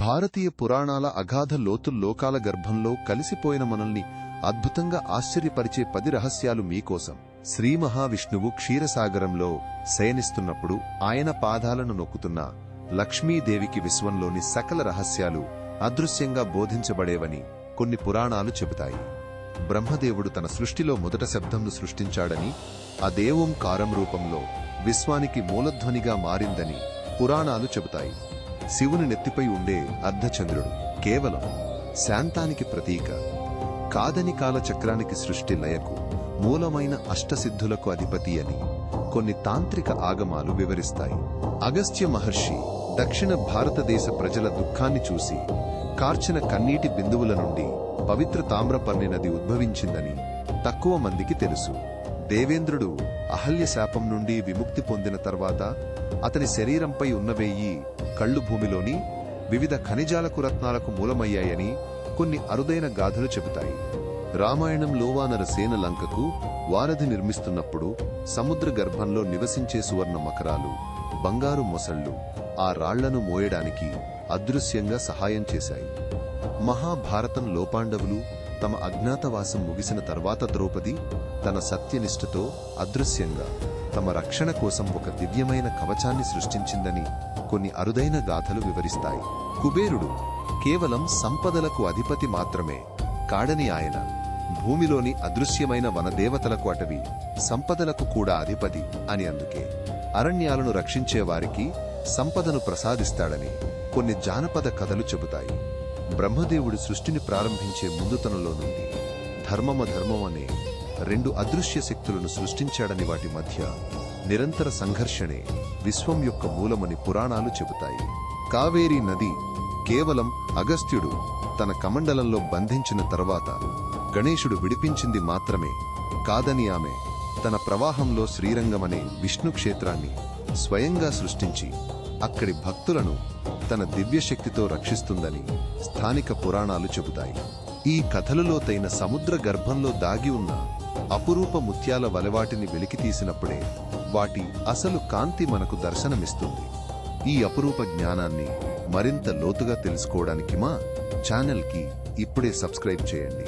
భారతీయ పురాణాల అగాధ లోతుల్లోకాల గర్భంలో కలిసిపోయిన మనల్ని అద్భుతంగా ఆశ్చర్యపరిచే 10 రహస్యాలు మీకోసం. శ్రీ మహావిష్ణువు క్షీరసాగరంలో శయనిస్తున్నప్పుడు ఆయన పాదాలను నొక్కుతున్న లక్ష్మీదేవికి విశ్వంలోని సకల రహస్యాలు అదృశ్యంగా బోధించబడేవని కొన్ని పురాణాలు చెబుతాయి. బ్రహ్మదేవుడు తన సృష్టిలో మొదట శబ్దంను సృష్టించాడని, ఆ ఓంకారం రూపంలో విశ్వానికి మూలధ్వనిగా మారిందని పురాణాలు చెబుతాయి. శివుని నెత్తిపై ఉండే అర్ధచంద్రుడు కేవలం శాంతానికి ప్రతీక కాదని, కాలచక్రానికి సృష్టి లయకు మూలమైన అష్టసిద్ధులకు అధిపతి అని కొన్ని తాంత్రిక ఆగమాలు వివరిస్తాయి. అగస్త్య మహర్షి దక్షిణ భారతదేశ ప్రజల దుఃఖాన్ని చూసి కార్చిన కన్నీటి బిందువుల నుండి పవిత్ర తామ్రపర్ణి నది ఉద్భవించిందని తక్కువ మందికి తెలుసు. దేవేంద్రుడు అహల్య శాపం నుండి విముక్తి పొందిన తర్వాత అతని శరీరంపై ఉన్న 1000 కళ్ళు భూమిలోని వివిధ ఖనిజాలకు రత్నాలకు మూలమయ్యాయని కొన్ని అరుదైన గాథలు చెబుతాయి. రామాయణంలో వానర సేన లంకకు వారధి నిర్మిస్తున్నప్పుడు సముద్ర గర్భంలో నివసించే సువర్ణ మకరాలు, బంగారు మొసళ్లు ఆ రాళ్లను మోయడానికి అదృశ్యంగా సహాయం చేశాయి. మహాభారతంలో పాండవులు తమ అజ్ఞాతవాసం ముగిసిన తర్వాత ద్రౌపది తన సత్యనిష్టతో అదృశ్యంగా తమ రక్షణ కోసం ఒక దివ్యమైన కవచాన్ని సృష్టించిందని కొన్ని అరుదైన గాథలు వివరిస్తాయి. కుబేరుడు కేవలం సంపదలకు అధిపతి మాత్రమే కాడని, ఆయన భూమిలోని అదృశ్యమైన వనదేవతలకు, అటవీ సంపదలకు కూడా అధిపతి అని, అందుకే అరణ్యాలను రక్షించేవారికి సంపదను ప్రసాదిస్తాడని కొన్ని జానపద కథలు చెబుతాయి. బ్రహ్మదేవుడు సృష్టిని ప్రారంభించే ముందుతనంలో నుండి ధర్మం అనే 2 అదృశ్య శక్తులను సృష్టించాడని, వాటి మధ్య నిరంతర సంఘర్షణే విశ్వం యొక్క మూలమని పురాణాలు చెబుతాయి. కావేరీ నది కేవలం అగస్త్యుడు తన కమండలంలో బంధించిన తర్వాత గణేశుడు విడిపించింది మాత్రమే కాదని, ఆమె తన ప్రవాహంలో శ్రీరంగమనే విష్ణు క్షేత్రాన్ని స్వయంగా సృష్టించి అక్కడి భక్తులను తన దివ్యశక్తితో రక్షిస్తుందని స్థానిక పురాణాలు చెబుతాయి. ఈ కథలలోతైన సముద్ర గర్భంలో దాగి ఉన్న అపురూప ముత్యాల వలెవాటిని వెలికితీసినప్పుడే వాటి అసలు కాంతి మనకు దర్శనమిస్తుంది. ఈ అపురూప జ్ఞానాన్ని మరింత లోతుగా తెలుసుకోవడానికి మా ఛానల్కి ఇప్పుడే సబ్స్క్రైబ్ చేయండి.